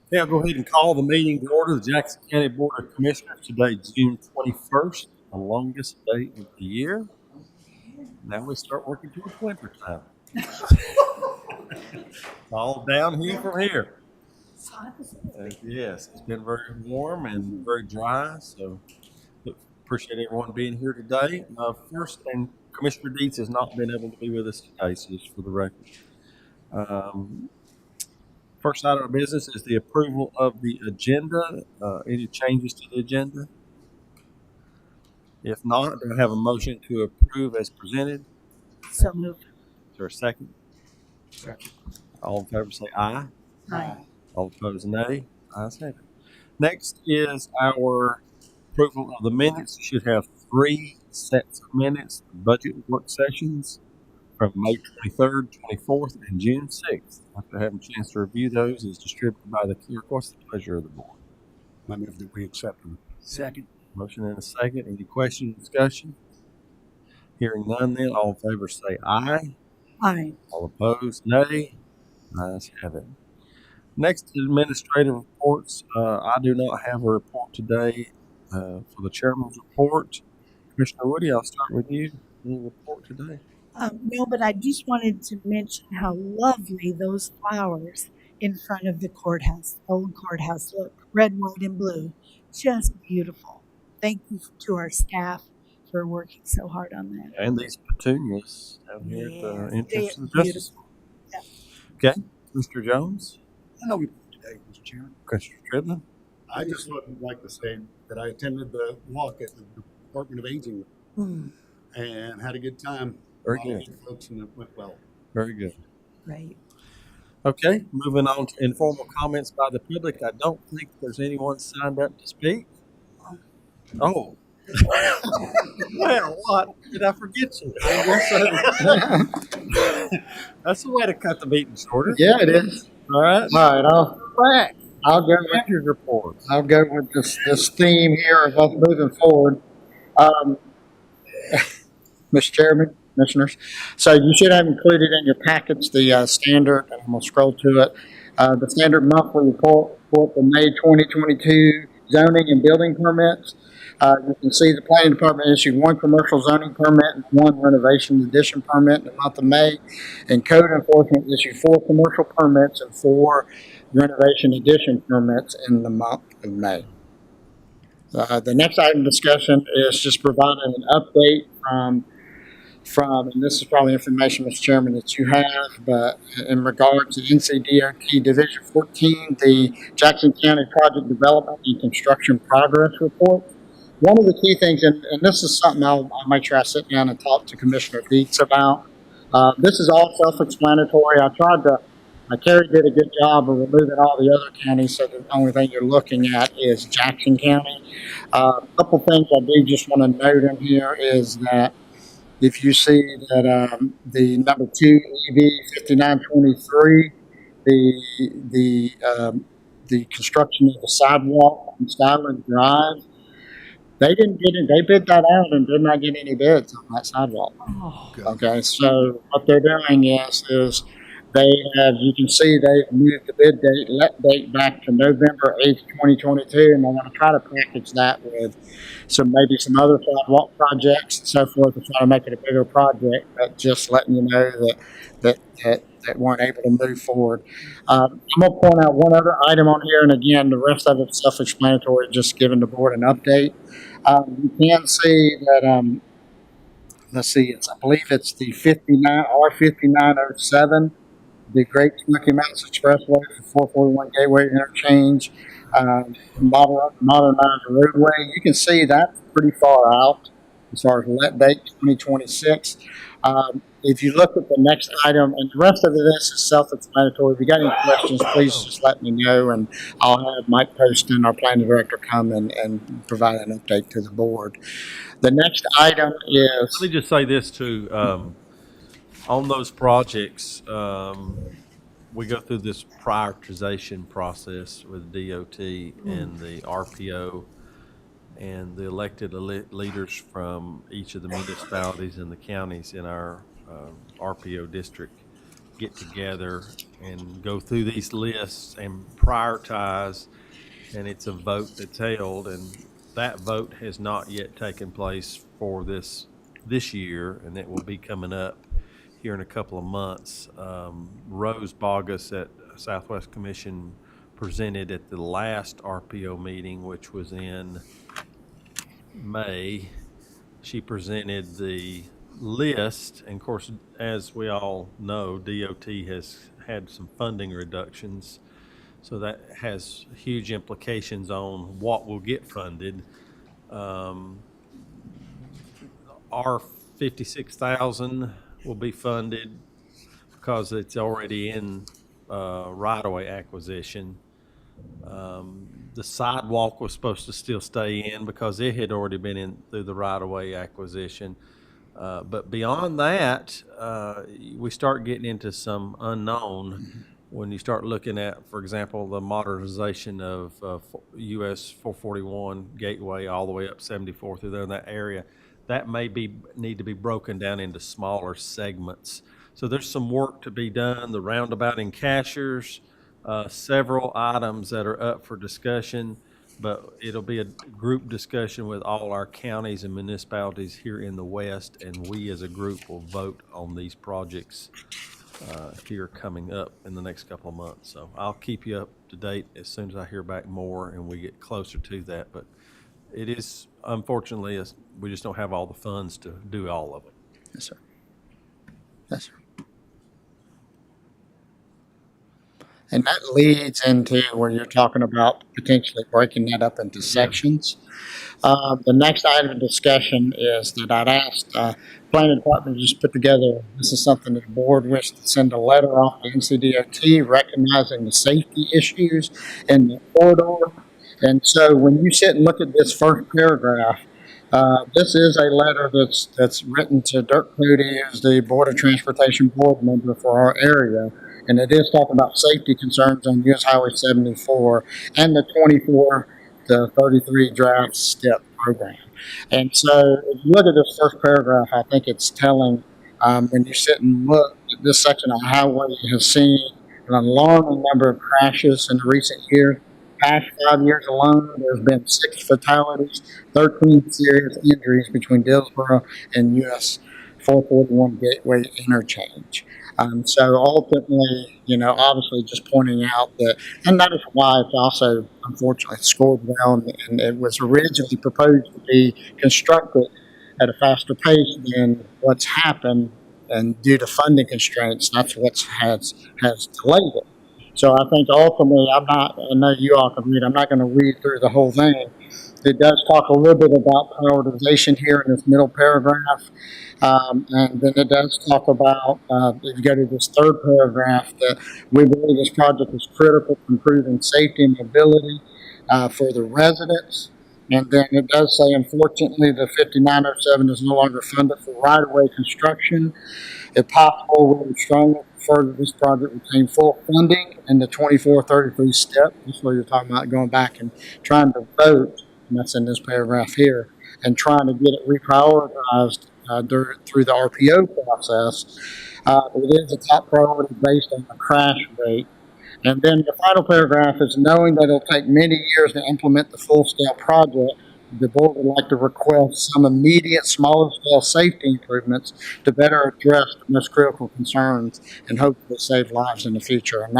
Okay, I'll go ahead and call the meeting to order. The Jackson County Board of Commissioners today, June 21st, the longest day of the year. Now we start working towards winter time. All downhill from here. Yes, it's been very warm and very dry, so appreciate everyone being here today. First, and Commissioner Deeds has not been able to be with us today, so just for the record. Um, First item of business is the approval of the agenda. Any changes to the agenda? If not, do I have a motion to approve as presented? So moved. Is there a second? Second. All in favor say aye. Aye. All opposed, nay. Ayes have it. Next is our approval of the minutes. You should have 3 sets of minutes, budget work sessions from May 23rd, 24th, and June 6th. After having a chance to review those, is distributed by the clerk. What's the pleasure of the board? I move that we accept them. Second. Motion and a second. Any question, discussion? Hearing none, then all in favor say aye. Aye. All opposed, nay. Ayes have it. Next, administrative reports. I do not have a report today for the chairman's report. Commissioner Woody, I'll start with you. Any report today? No, but I just wanted to mention how lovely those flowers in front of the courthouse, old courthouse look, red, white, and blue. Just beautiful. Thank you to our staff for working so hard on that. And these petunias down here at the Yes, entrance they to are the Justice. beautiful. Okay, Mr. Jones, I know report today, Mr. Chairman. Commissioner Tridlin. I just would like to say that I attended the walk at the Department of Aging and had a good time. Very A lot of good. folks, and it went well. Very good. Right. Okay, moving on to informal comments by the public. I don't think there's anyone signed up to speak. Oh. Well, what? Did I forget you? That's the way to cut the meeting shorter. Yeah, it is. All right. All right, I'll go with Your reports. this theme here of us moving forward. Um, Mr. Chairman, commissioners, so you should have included in your packets the standard. I'm gonna scroll to it. The standard monthly report for the May 2022 zoning and building permits. You can see the planning department issued 1 commercial zoning permit and 1 renovation addition permit in the month of May, and code enforcement issued 4 commercial permits and 4 renovation addition permits in the month of May. The next item of discussion is just providing an update and this is probably information, Mr. Chairman, that you have, but in regard to NCDOT Division 14, the Jackson County Project Development and Construction Progress Report. One of the key things, and this is something I'll make sure I sit down and talk to Commissioner Dietz about. This is all self-explanatory. Kerry did a good job of removing all the other counties, so the only thing you're looking at is Jackson County. A couple things I do just want to note in here is that if you see that the number 2 EV 5923, the construction of the sidewalk on Skyland Drive, they didn't get it. They bid that out and did not get any bids on that sidewalk. Oh, Okay, so what they're doing is they have, you can see they've moved the bid date back to November 8th, 2022, and they want to try to package that with maybe some other sidewalk projects and so forth to try to make it a bigger project, but just letting you know that weren't able to move forward. I'm going to point out one other item on here, and again, the rest of it's self-explanatory, just giving the board an update. You can see that, let's see, I believe it's the R5907, the Great Smoky Mountains Expressway for 441 Gateway Interchange, modernized roadway. You can see that's pretty far out as far as let date 2026. If you look at the next item, and the rest of this is self-explanatory. If you got any questions, please just let me know, and I'll have Mike Poston, our planning director, come and provide an update to the board. The next item is. Let me just say this too. On those projects, we go through this prioritization process with DOT and the RPO and the elected leaders from each of the municipalities and the counties in our RPO district. get together and go through these lists and prioritize, and it's a vote that's held, and that vote has not yet taken place for this year, and it will be coming up here in a couple of months. Rose Bogus at Southwest Commission presented at the last RPO meeting, which was in May. She presented the list, and of course, as we all know, DOT has had some funding reductions, so that has huge implications on what will get funded. Our 56,000 will be funded because it's already in right-of-way acquisition. The sidewalk was supposed to still stay in because it had already been in through the right-of-way acquisition. But beyond that, we start getting into some unknown when you start looking at, for example, the modernization of US 441 Gateway all the way up 74 through there in that area. That may need to be broken down into smaller segments. So there's some work to be done. The roundabout in Cashers, several items that are up for discussion, but it'll be a group discussion with all our counties and municipalities here in the West, and we as a group will vote on these projects here coming up in the next couple of months. So I'll keep you up to date as soon as I hear back more and we get closer to that. But it is, unfortunately, we just don't have all the funds to do all of it. Yes, sir. Yes, sir. And that leads into where you're talking about potentially breaking that up into sections. The next item of discussion is that I'd asked planning department to just put together, this is something that the board wished to send a letter off to NCDOT recognizing the safety issues in the corridor. And so when you sit and look at this first paragraph, this is a letter that's written to Dirk Cody, who's the Board of Transportation board member for our area. And it is talking about safety concerns on US Highway 74 and the 24 to 33 draft step program. And so if you look at this first paragraph, I think it's telling when you sit and look at this section of highway, you have seen an alarming number of crashes in recent years. Past 5 years alone, there's been 6 fatalities, 13 serious injuries between Dillsboro and US 441 Gateway interchange. So ultimately, obviously just pointing out that, and that is why it's also unfortunately scored well, and it was originally proposed to be constructed at a faster pace than what's happened, and due to funding constraints, that's what has delayed it. So I think ultimately, I know you all can read, I'm not going to read through the whole thing. It does talk a little bit about prioritization here in this middle paragraph. And then it does talk about, if you go to this third paragraph, that we believe this project is critical to improving safety and mobility for the residents. And then it does say, unfortunately, the 5907 is no longer funded for right-of-way construction. If possible, we would strongly prefer that this project retain full funding in the 2433 step. That's what you're talking about, going back and trying to vote, and that's in this paragraph here, and trying to get it reprioritized through the RPO process. It is a top priority based on the crash rate. And then the final paragraph is, knowing that it'll take many years to implement the full-scale project, the board would like to request some immediate smaller-scale safety improvements to better address the most critical concerns and hopefully save lives in the future. And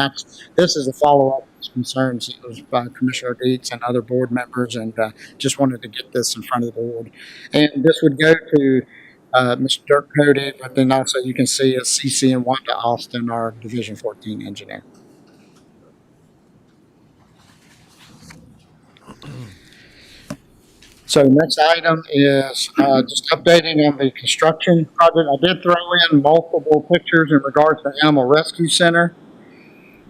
this is a follow-up to concerns by Commissioner Dietz and other board members, and just wanted to get this in front of the board. And this would go to Mr. Dirk Cody, but then also you can see a CC and Wanda Austin, our Division 14 engineer. So the next item is just updating on the construction project. I did throw in multiple pictures in regards to the Animal Rescue Center.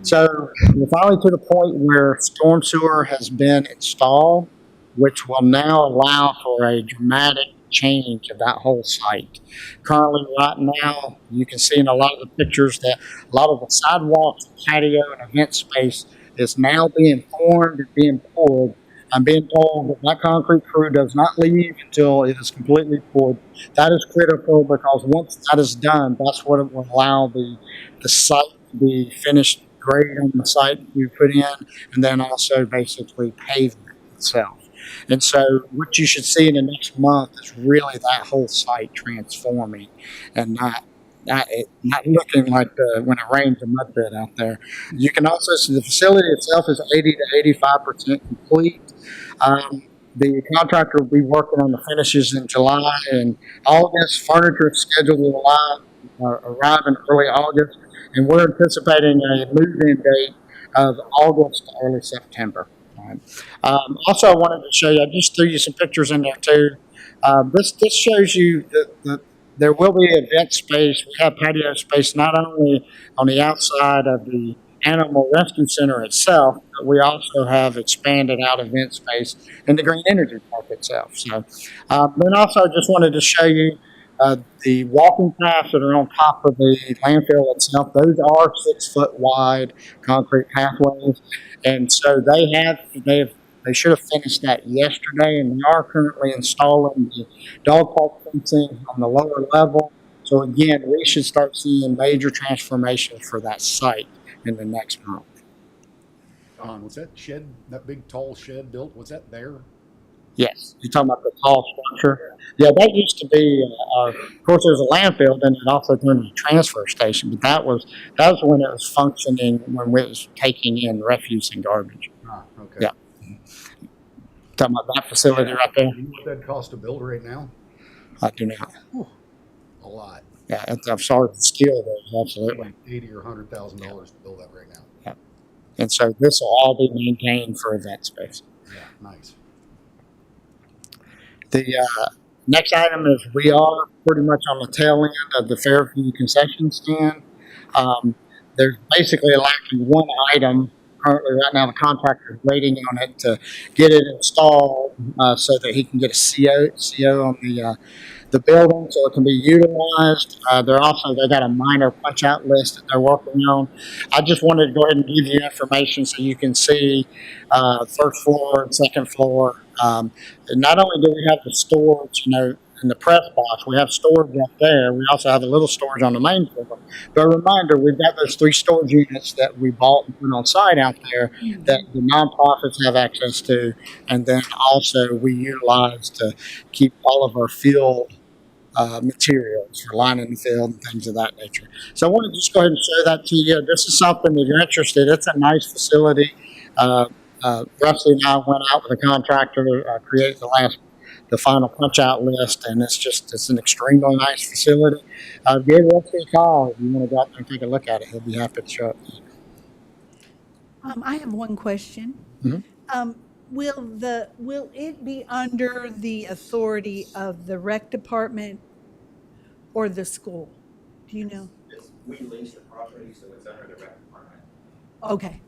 So we're finally to the point where storm sewer has been installed, which will now allow for a dramatic change of that whole site. Currently, right now, you can see in a lot of the pictures that a lot of the sidewalks, patio, and event space is now being formed and being poured I'm being told that my concrete crew does not leave until it is completely poured. That is critical because once that is done, that's what it will allow the site to be finished grade on the site we put in, and then also basically pavement itself. And so what you should see in the next month is really that whole site transforming and not looking like when it rains a mud pit out there. You can also see the facility itself is 80 to 85% complete. The contractor will be working on the finishes in July and August. Furniture is scheduled to arrive in early August, and we're anticipating a move-in date of August to early September. Right. Also, I wanted to show you, I just threw you some pictures in there too. This shows you that there will be event space. We have patio space not only on the outside of the Animal Rescue Center itself, but we also have expanded out event space in the Green Energy Park itself. So, then also I just wanted to show you the walking paths that are on top of the landfill itself. Those are 6 foot wide concrete pathways, and so they should have finished that yesterday, and they are currently installing the dog park fencing on the lower level. So again, we should start seeing major transformation for that site in the next month. Was that shed, that big tall shed built, was that there? Yes, you're talking about the tall structure. Yeah, that used to be. Of course, there was a landfill, then it also turned into a transfer station. But that was when it was functioning, when it was taking in refuse and garbage. Ah, okay. Yeah. Talking about that facility right there. Do you know what that cost to build right now? I do not. A lot. Yeah, I'm sorry for the skill there. Absolutely. Like $80,000 or $100,000 to build that right now. Yeah. And so this will all be maintained for event space. Yeah, nice. The next item is we are pretty much on the tail end of the Fairview concession stand. There's basically lacking one item currently right now. The contractor is waiting on it to get it installed so that he can get a CO on the building so it can be utilized. They got a minor punch out list that they're working on. I just wanted to go ahead and give you information so you can see first floor and second floor. And not only do we have the storage, in the press box, we have storage up there. We also have a little storage on the main floor. But a reminder, we've got those 3 storage units that we bought and put on site out there that the nonprofits have access to, and then also we utilize to keep all of our field materials for lining the field and things of that nature. So I want to just go ahead and show that to you. This is something that you're interested in. It's a nice facility. Rusty and I went out with a contractor, created the final punch out list, and it's an extremely nice facility. Give Rusty a call if you want to go out there and take a look at it. He'll be happy to show it to you. I have one question. Mhm. Will it be under the authority of the rec department or the school? Do you know? We lease the property, so it's under the rec department. Okay.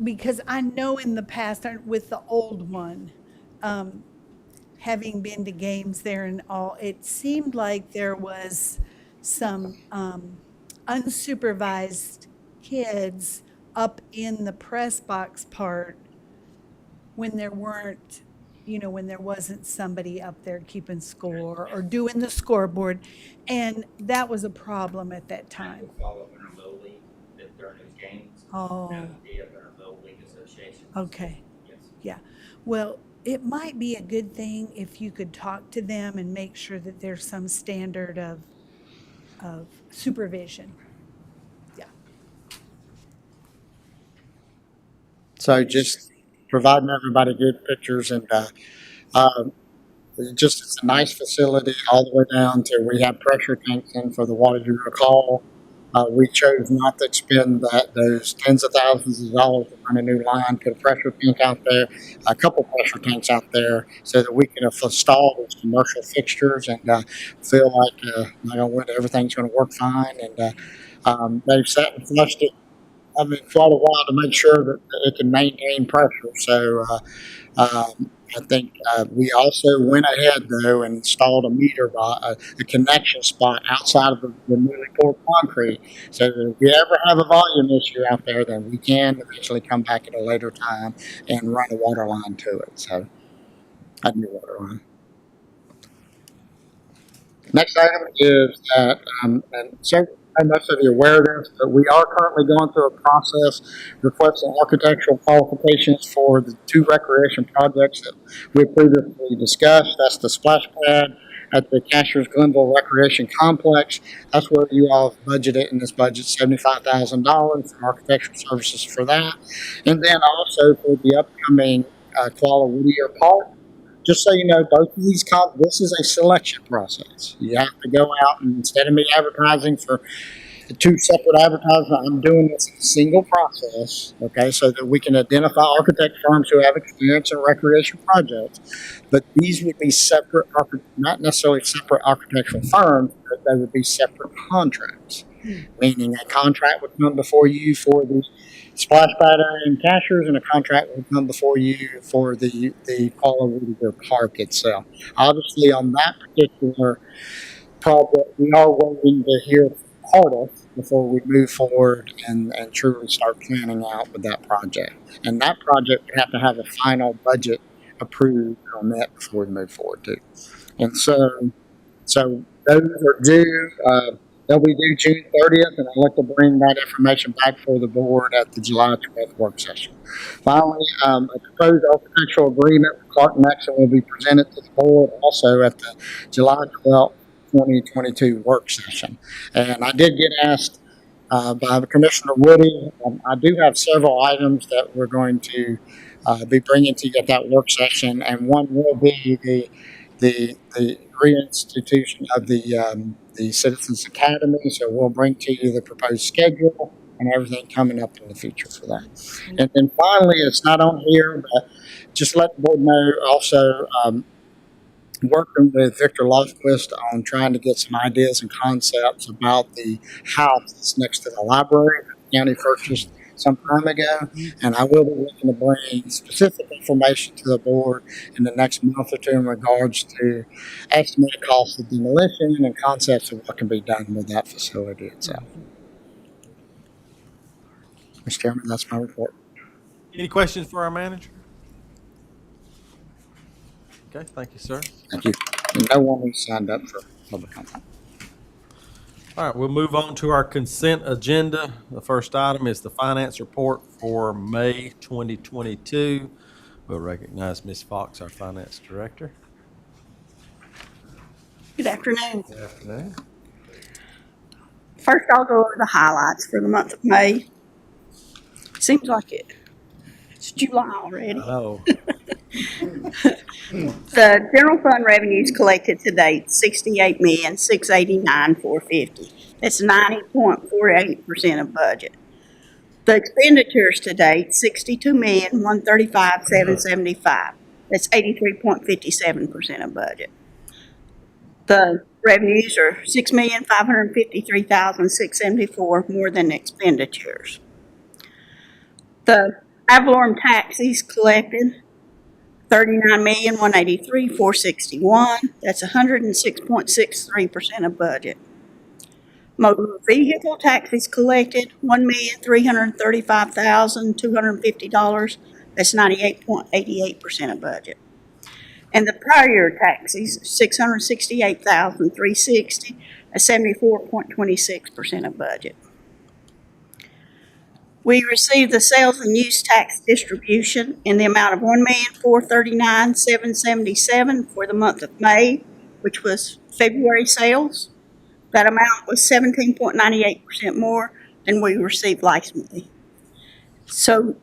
Because I know in the past with the old one, having been to games there and all, it seemed like there was some unsupervised kids up in the press box part when there wasn't somebody up there keeping score or doing the scoreboard. And that was a problem at that time. We'll follow up in our Little League during those games. Oh, That would be up in our Little League Association. okay. Yes. Yeah. Well, it might be a good thing if you could talk to them and make sure that there's some standard of supervision. Yeah. So just providing everybody good pictures and it's a nice facility all the way down to we have pressure tanks in for the water. You recall, we chose not to expend those tens of thousands of dollars to run a new line, put a pressure tank out there, a couple pressure tanks out there, so that we can install those commercial fixtures and feel like everything's going to work fine. And they've sat and flushed it. Quite a while to make sure that it can maintain pressure. So I think we also went ahead though and installed a a connection spot outside of the newly poured concrete. So that if we ever have a volume issue out there, then we can eventually come back at a later time and run a water line to it. So a new water line. Next item is that, and so most of you are aware of this, but we are currently going through a process requesting architectural qualifications for the 2 recreation projects that we previously discussed. That's the splash pad at the Cashers Glenville Recreation Complex. That's where you all have budgeted in this budget $75,000 for architectural services for that. And then also for the upcoming Koala Whittier Park. Just so you know, both of these this is a selection process. You have to go out and instead of me advertising for 2 separate advertisements, I'm doing this in a single process, okay, so that we can identify architect firms who have experience in recreation projects. But these would be separate, not necessarily separate architectural firms, but they would be separate contracts. Meaning a contract would come before you for the splash pad and Cashers, and a contract would come before you for the Koala Whittier Park itself. Obviously, on that particular project, we are waiting to hear from Cardiff before we move forward and truly start planning out with that project. And that project would have to have a final budget approved on that before we move forward too. And so those are due. They'll be due June 30th, and I'll look to bring that information back for the board at the July 12th work session. Finally, a proposed architectural agreement with Clark Nexon will be presented to the board also at the July 12th, 2022 work session. And I did get asked by Commissioner Woody. I do have several items that we're going to be bringing to you at that work session, and one will be the reinstitution of the Citizens Academy. So we'll bring to you the proposed schedule and everything coming up in the future for that. And then finally, it's not on here, but just let the board know also, working with Victor Lofquist on trying to get some ideas and concepts about the house that's next to the library that the county purchased some time ago, and I will be looking to bring specific information to the board in the next month or 2 in regards to estimated cost of demolition and concepts of what can be done with that facility itself. Mr. Chairman, that's my report. Any questions for our manager? Okay, thank you, sir. Thank you. And no one has signed up for public comment. All right, we'll move on to our consent agenda. The first item is the finance report for May 2022. We'll recognize Ms. Fox, our finance director. Good afternoon. Good afternoon. First, I'll go over the highlights for the month of May. Seems like it's July already. Oh, The general fund revenues collected to date, $68,689,450. That's 90.48% of budget. The expenditures to date, $62,135,775. That's 83.57% of budget. The revenues are $6,553,674 more than expenditures. The ad valorem taxes collected, $39,183,461. That's 106.63% of budget. Motor vehicle taxes collected, $1,335,250. That's 98.88% of budget. And the prior year taxes, $668,360. That's 74.26% of budget. We received the sales and use tax distribution in the amount of $1,439,777 for the month of May, which was February sales. That amount was 17.98% more than we received last May. So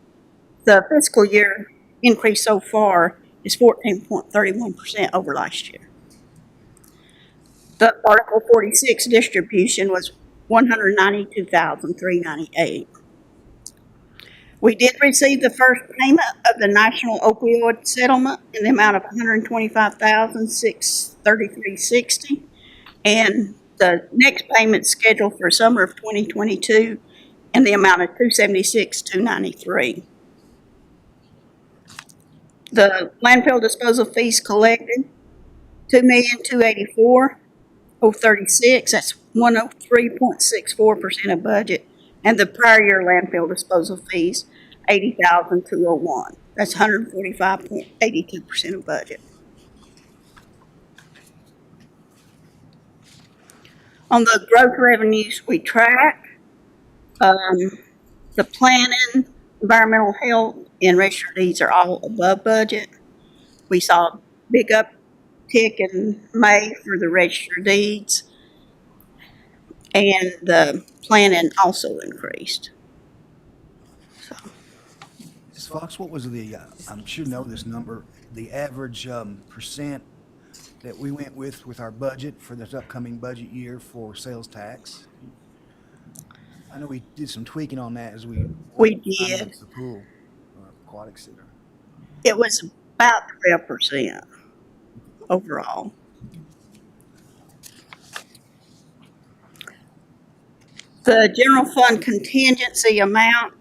the fiscal year increase so far is 14.31% over last year. The Article 46 distribution was $192,398. We did receive the first payment of the national opioid settlement in the amount of $125,633.60, and the next payment scheduled for summer of 2022 in the amount of $276,293. The landfill disposal fees collected, 2,284,036. That's 103.64% of budget. And the prior year landfill disposal fees, 80,201. That's 145.82% of budget. On the growth revenues we track, the planning, environmental health, and registered deeds are all above budget. We saw a big uptick in May for the registered deeds, and the planning also increased. Ms. Fox, what was the, I'm sure you know this number, the average percent that we went with our budget for this upcoming budget year for sales tax? I know we did some tweaking on that as we We did. financed the pool, aquatic center. It was about 12% overall. The general fund contingency amount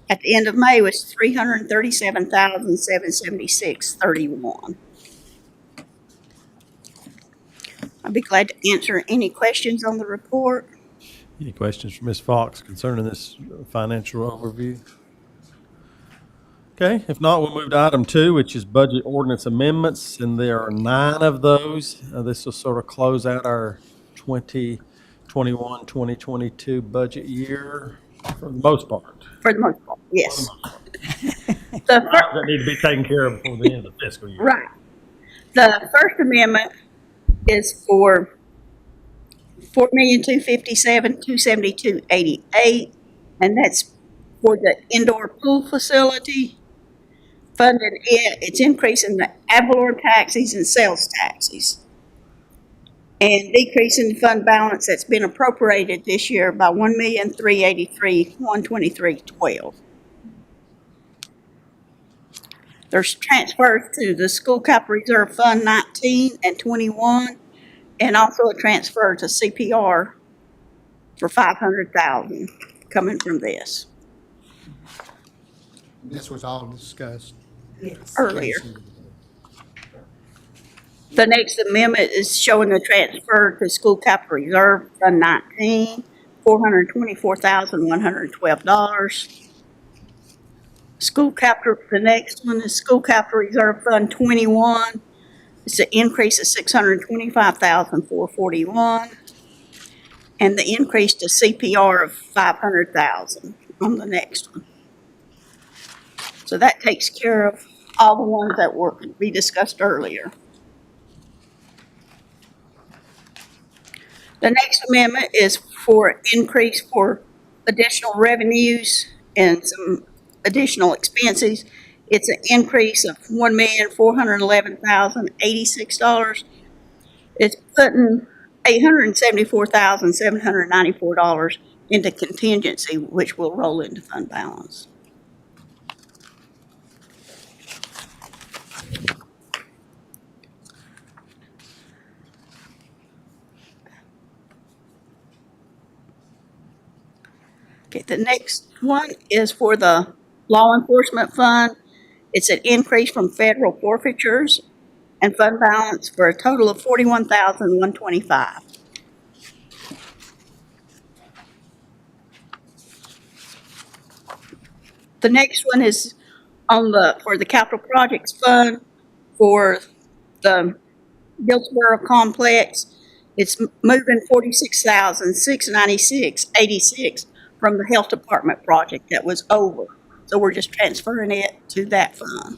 at the end of May was $337,776.31. I'd be glad to answer any questions on the report. Any questions for Ms. Fox concerning this financial overview? Okay, if not, we'll move to item 2, which is budget ordinance amendments, and there are 9 of those. This will sort of close out our 2021, 2022 budget year for the most part. For the most part, yes. The That need to be taken care of before the end of the fiscal year. Right. The First Amendment is for $4,257,272.88, and that's for the indoor pool facility. Funded it's increasing the ad valorem taxes and sales taxes, and decreasing the fund balance that's been appropriated this year by $1,383,123.12. There's transfers to the School Capital Reserve Fund 19 and 21, and also a transfer to CPR for $500,000 coming from this This was all discussed. earlier. The next amendment is showing the transfer to School Capital Reserve Fund 19, $424,112. The next one is School Capital Reserve Fund 21. It's an increase of $625,441. And the increase to CPR of $500,000 on the next one. So that takes care of all the ones that were we discussed earlier. The next amendment is for increase for additional revenues and some additional expenses. It's an increase of $1,411,086. It's putting $874,794 into contingency, which will roll into fund balance. Okay, the next one is for the law enforcement fund. It's an increase from federal forfeitures and fund balance for a total of $41,125. The next one is for the capital projects fund for the Dillsboro complex. It's moving $46,696.86 from the health department project that was over. So we're just transferring it to that fund.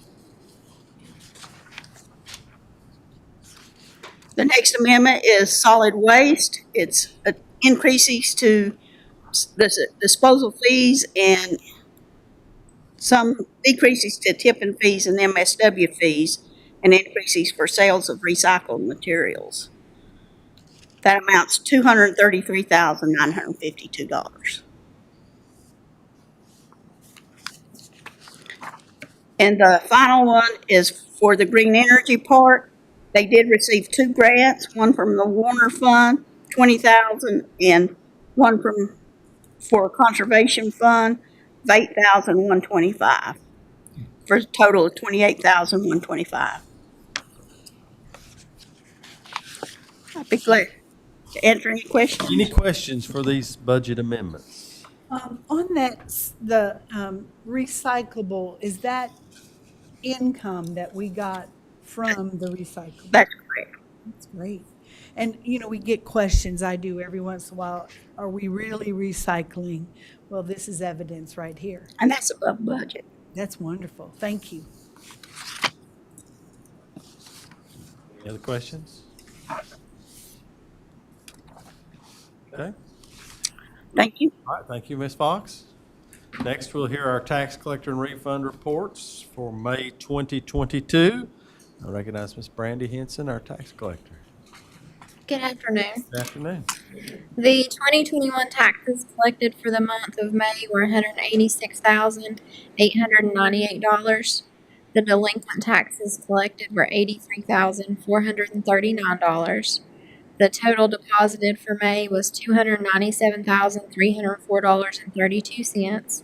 The next amendment is solid waste. It's increases to the disposal fees and some decreases to tipping fees and MSW fees, and increases for sales of recycled materials. That amounts to $233,952. And the final one is for the Green Energy Park. They did receive 2 grants, one from the Warner Fund, $20,000, and one for a conservation fund of $8,125. for a total of $28,125. I'd be glad to answer any questions. Any questions for these budget amendments? On that, the recyclable, is that income that we got from the recyclable? That's correct. That's great. And, we get questions, I do every once in a while, are we really recycling? Well, this is evidence right here. And that's above budget. That's wonderful. Thank you. Any other questions? Okay. Thank you. All right, thank you, Ms. Fox. Next, we'll hear our tax collector and refund reports for May 2022. I recognize Ms. Brandy Henson, our tax collector. Good afternoon. Good afternoon. The 2021 taxes collected for the month of May were $186,898. The delinquent taxes collected were $83,439. The total deposited for May was $297,304.32.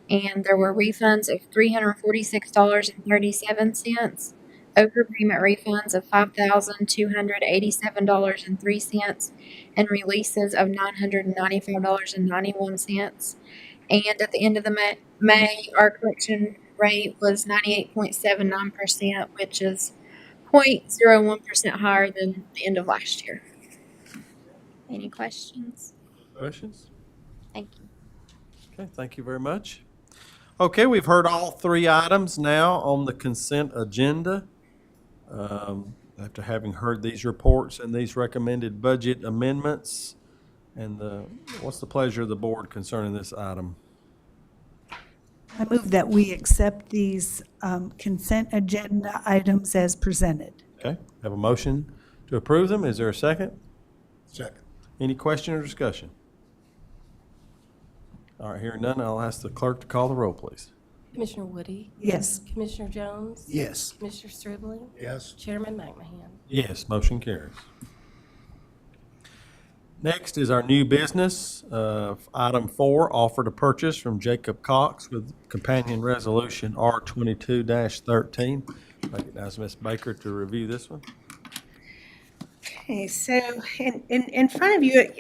And there were refunds of $346.37. Overpayment refunds of $5,287.03 and releases of $995.91. And at the end of the May, our collection rate was 98.79%, which is 0.01% higher than the end of last year. Any questions? Questions? Thank you. Okay, thank you very much. Okay, we've heard all three items now on the consent agenda. After having heard these reports and these recommended budget amendments, and what's the pleasure of the board concerning this item? I move that we accept these consent agenda items as presented. Okay, have a motion to approve them. Is there a second? Second. Any question or discussion? All right, hearing none, I'll ask the clerk to call the roll, please. Commissioner Woody? Yes. Commissioner Jones? Yes. Commissioner Stribling? Yes. Chairman McMahon? Yes, motion carries. Next is our new business, item 4, offer to purchase from Jacob Cox with companion resolution R22-13. Recognize Ms. Baker to review this one. Okay, so in front of you,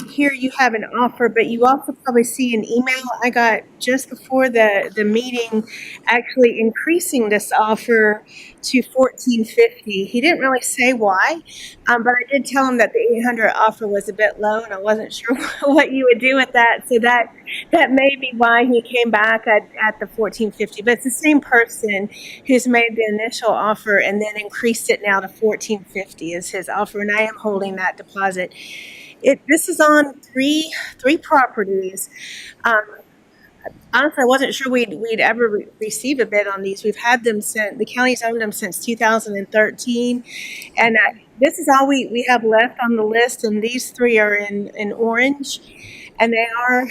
here you have an offer, but you also probably see an email I got just before the meeting, actually increasing this offer to $1,450. He didn't really say why, but I did tell him that the 800 offer was a bit low, and I wasn't sure what you would do with that. So that may be why he came back at the $1,450. But it's the same person who's made the initial offer and then increased it now to $1,450 is his offer, and I am holding that deposit. This is on three properties. Honestly, I wasn't sure we'd ever receive a bid on these. We've had them since the county's owned them since 2013, and this is all we have left on the list. And these three are in orange, and they are.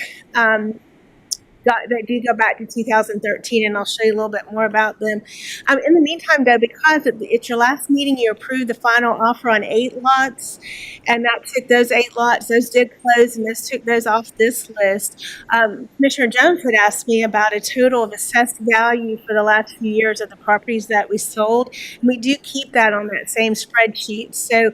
They do go back to 2013, and I'll show you a little bit more about them. In the meantime, though, because it's your last meeting, you approved the final offer on 8 lots, and that took those 8 lots. Those did close, and this took those off this list. Commissioner Jones had asked me about a total of assessed value for the last few years of the properties that we sold. And we do keep that on that same spreadsheet. So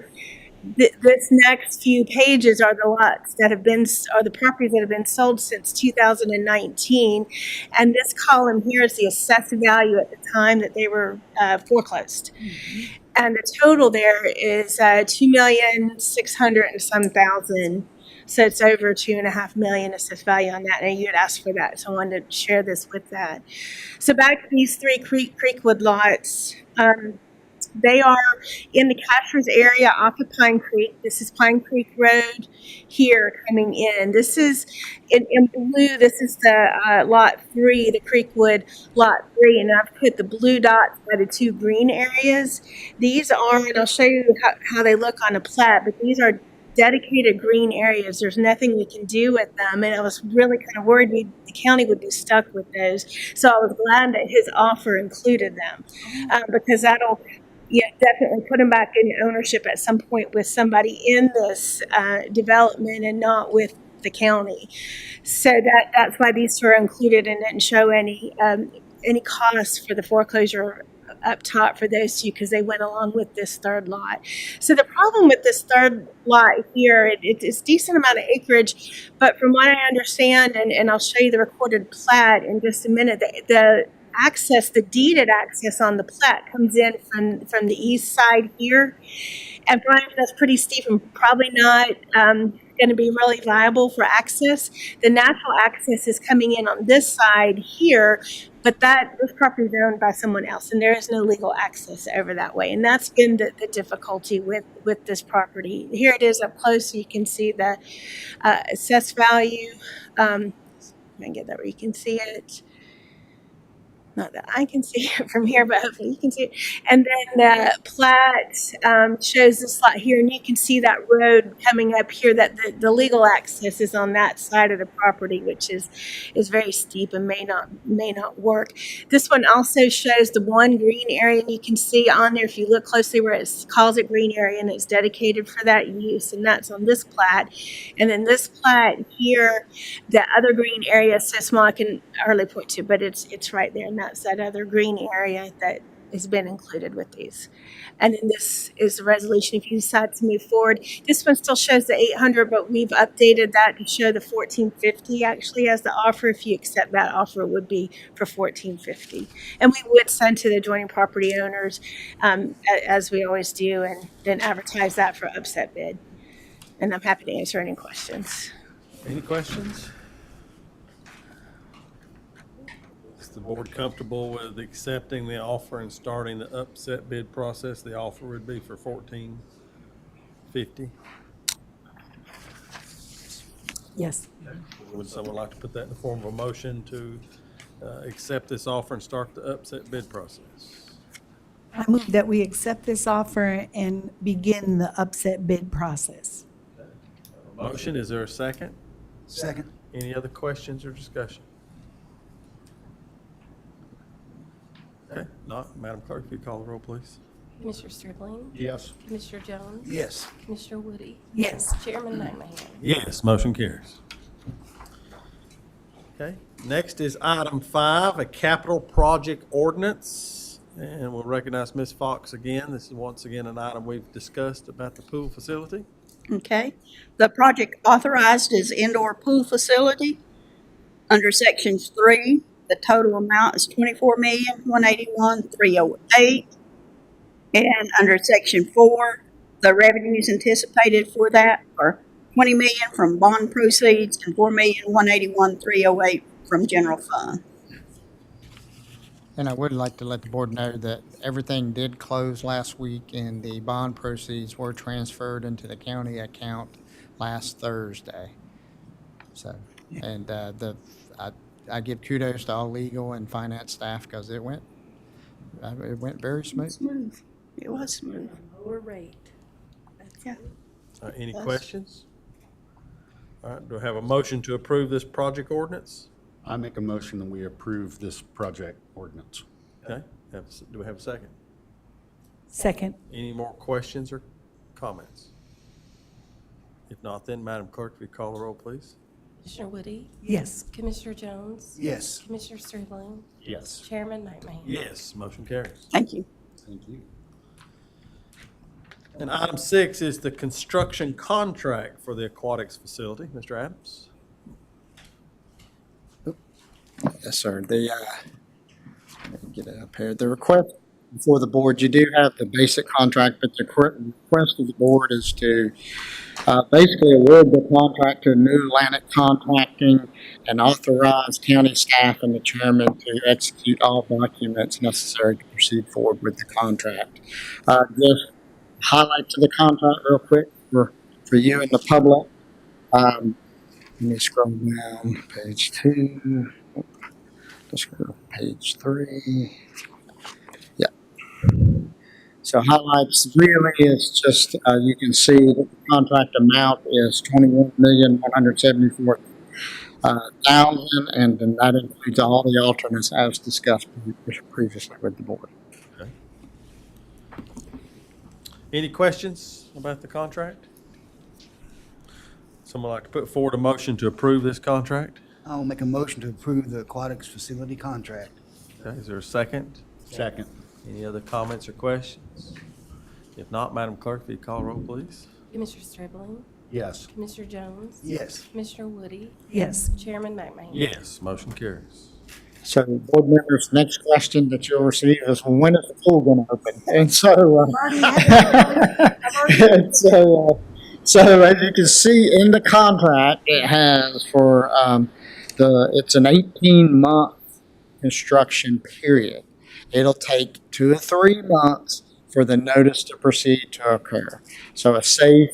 this next few pages are the lots that have been, or the properties that have been sold since 2019. And this column here is the assessed value at the time that they were foreclosed. Mm-hmm. And the total there is $2,600,000 and some thousand. So it's over $2.5 million assessed value on that. And you had asked for that, so I wanted to share this with that. So back to these 3 Creekwood lots. They are in the Cashers area off of Pine Creek. This is Pine Creek Road here coming in. This is in blue. This is the lot 3, the Creekwood lot 3, and I've put the blue dots by the 2 green areas. These are, and I'll show you how they look on a plat, but these are dedicated green areas. There's nothing we can do with them, and I was really kind of worried the county would be stuck with those. So I was glad that his offer included them, because that'll definitely put them back in ownership at some point with somebody in this development and not with the county. So that's why these 2 are included and didn't show any any costs for the foreclosure up top for those two because they went along with this third lot. So the problem with this third lot here, it's decent amount of acreage, but from what I understand, and I'll show you the recorded plat in just a minute, the access, the deeded access on the plat comes in from the east side here. And Brian, that's pretty steep and probably not going to be really viable for access. The natural access is coming in on this side here, but this property is owned by someone else, and there is no legal access over that way. And that's been the difficulty with this property. Here it is up close, so you can see the assessed value. I can get that where you can see it. Not that I can see it from here, but hopefully you can see it. And then the plat shows this lot here, and you can see that road coming up here, that the legal access is on that side of the property, which is very steep and may not work. This one also shows the one green area, and you can see on there, if you look closely, where it calls it green area, and it's dedicated for that use, and that's on this plat. And then this plat here, the other green area says small, I can hardly point to, but it's right there, and that's that other green area that has been included with these. And then this is the resolution if you decide to move forward. This one still shows the 800, but we've updated that to show the 1450 actually as the offer. If you accept that offer, it would be for 1450. And we would send to the adjoining property owners, as we always do, and then advertise that for upset bid. And I'm happy to answer any questions. Any questions? Is the board comfortable with accepting the offer and starting the upset bid process? The offer would be for $14.50. Yes. Would someone like to put that in the form of a motion to accept this offer and start the upset bid process? I move that we accept this offer and begin the upset bid process. Motion, is there a second? Second. Any other questions or discussion? Okay, not, Madam Clerk, if you call the roll, please. Commissioner Stribling? Yes. Commissioner Jones? Yes. Commissioner Woody? Yes. Chairman McMahon? Yes, motion carries. Okay, next is item 5, a capital project ordinance. And we'll recognize Ms. Fox again. This is once again an item we've discussed about the pool facility. Okay. The project authorized is indoor pool facility. Under sections 3, the total amount is $24,181,308. And under section 4, the revenues anticipated for that are $20 million from bond proceeds and $4,181,308 from general fund. And I would like to let the board know that everything did close last week and the bond proceeds were transferred into the county account last Thursday. So, and I give kudos to all legal and finance staff because it went very smooth. Smooth. It was smooth. Lower rate. Yeah. Any Yes. questions? All right, do I have a motion to approve this project ordinance? I make a motion that we approve this project ordinance. Okay, do we have a second? Second. Any more questions or comments? If not, then Madam Clerk, if you call the roll, please. Commissioner Woody? Yes. Commissioner Jones? Yes. Commissioner Stribling? Yes. Chairman McMahon? Yes, motion carries. Thank you. Thank you. And item 6 is the construction contract for the aquatics facility. Mr. Adams? Yes, sir. Let me get it up here. The request before the board, you do have the basic contract, but the request of the board is to basically award the contract to New Atlantic Contracting and authorize county staff and the chairman to execute all documents necessary to proceed forward with the contract. Just highlights of the contract real quick for you and the public. Let me scroll down page 2. Let's go to page 3. Yeah. So highlights really is just you can see that the contract amount is $21,174,000, and then that includes all the alternates as discussed previously with the board. Okay. Any questions about the contract? Someone like to put forward a motion to approve this contract? I'll make a motion to approve the aquatics facility contract. Okay, is there a second? Second. Any other comments or questions? If not, Madam Clerk, if you call roll, please. Commissioner Strebling, Yes. Commissioner Jones. Yes. Commissioner Woody, Yes. Chairman McMahon. Yes, motion carries. So, board members, next question that you'll receive is, well, when is the pool going to open? And so, so as you can see in the contract, it has for it's an 18-month construction period. It'll take 2 or 3 months for the notice to proceed to occur. So a safe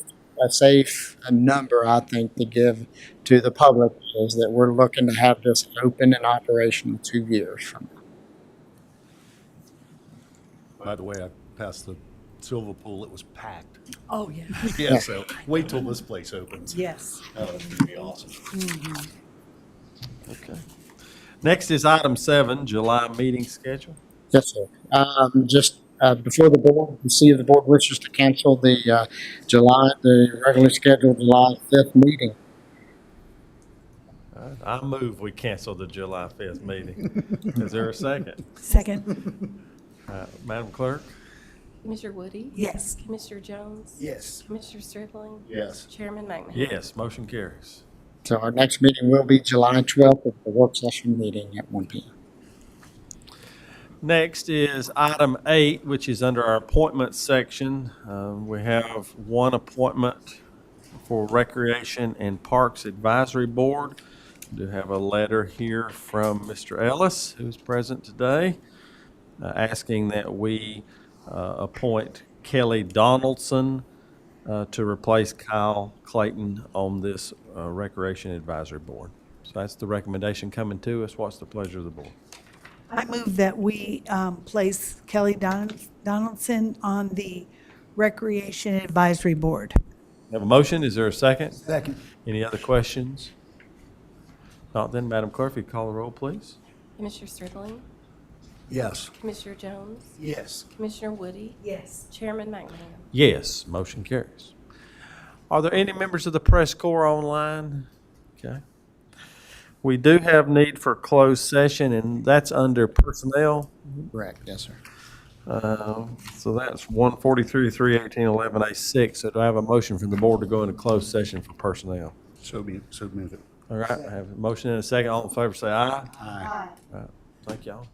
number, I think, to give to the public is that we're looking to have this open and operational 2 years from now. By the way, I passed the Silva pool. It was packed. Oh, yeah. Yeah, so wait till this place opens. Yes. It's going to be awesome. Okay. Next is item 7, July meeting schedule. Yes, sir. Just before the board, to see if the board wishes to cancel the the regularly scheduled July 5th meeting. I move we cancel the July 5th meeting. Is there a second? Second. Madam Clerk? Commissioner Woody, Yes. Commissioner Jones. Yes. Commissioner Strebling, Yes. Chairman McMahon. Yes, motion carries. So our next meeting will be July 12th, with the work session meeting at 1 p.m. Next is item 8, which is under our appointments section. We have one appointment for Recreation and Parks Advisory Board. We do have a letter here from Mr. Ellis, who's present today, asking that we appoint Kelly Donaldson to replace Kyle Clayton on this Recreation Advisory Board. So that's the recommendation coming to us. What's the pleasure of the board? I move that we place Kelly Donaldson on the Recreation Advisory Board. Have a motion? Is there a second? Second. Any other questions? Not then, Madam Clerk, if you call the roll, please. Commissioner Strebling, Yes. Commissioner Jones, Yes. Commissioner Woody, Yes. Chairman McMahon. Yes, motion carries. Are there any members of the press corps online? Okay. We do have need for closed session, and that's under personnel. Correct. Yes, sir. So that's 143, 318, 11A6. So do I have a motion from the board to go into closed session for personnel? So move it. All right, I have a motion and a second. All in favor say aye. Aye. All right, thank y'all.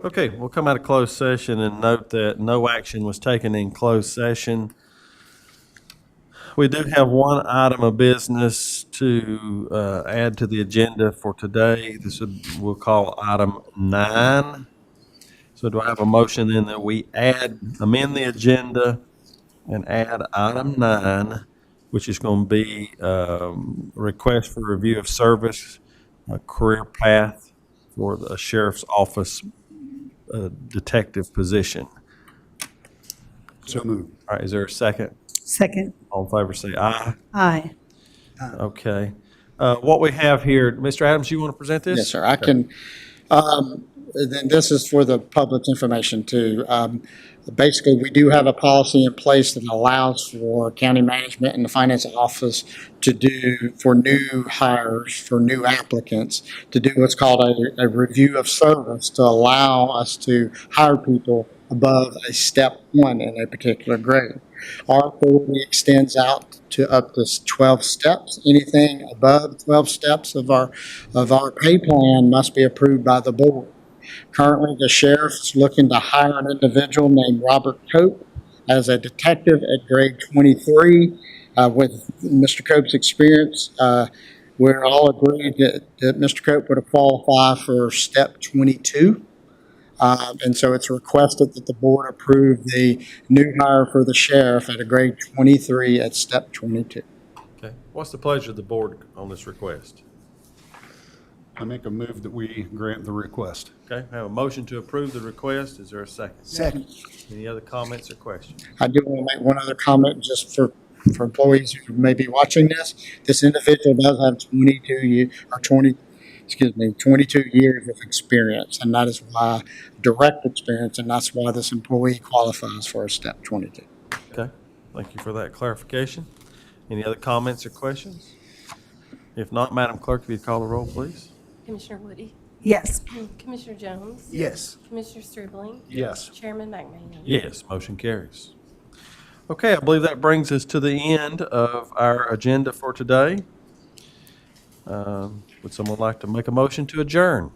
Okay, we'll come out of closed session and note that no action was taken in closed session. We do have one item of business to add to the agenda for today. We'll call item 9. So do I have a motion then that we amend the agenda and add item 9, which is going to be request for review of service, a career path for the sheriff's office detective position. So moved. All right, is there a second? Second. All in favor say aye. Aye. Okay. What we have here, Mr. Adams, you want to present this? Yes, sir. I can, then this is for the public's information too. Basically, we do have a policy in place that allows for county management and the finance office to do, for new hires, for new applicants, to do what's called a review of service to allow us to hire people above a step 1 in a particular grade. Our authority extends out to up to 12 steps. Anything above 12 steps of our pay plan must be approved by the board. Currently, the sheriff is looking to hire an individual named Robert Cope as a detective at grade 23. With Mr. Cope's experience, we're all agreed that Mr. Cope would qualify for step 22. And so it's requested that the board approve the new hire for the sheriff at a grade 23 at step 22. Okay. What's the pleasure of the board on this request? I make a move that we grant the request. Okay, I have a motion to approve the request. Is there a second? Second. Any other comments or questions? I do want to make one other comment just for employees who may be watching this. This individual does have 22 years of experience, and that is why direct experience, and that's why this employee qualifies for a step 22. Okay, thank you for that clarification. Any other comments or questions? If not, Madam Clerk, if you call the roll, please. Commissioner Woody, Yes. Commissioner Jones, Yes. Commissioner Stribling, Yes. Chairman McMahon. Yes, motion carries. Okay, I believe that brings us to the end of our agenda for today. Would someone like to make a motion to adjourn?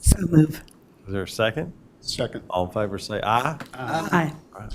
So move. Is there a second? Second. All in favor say aye. Aye. All right.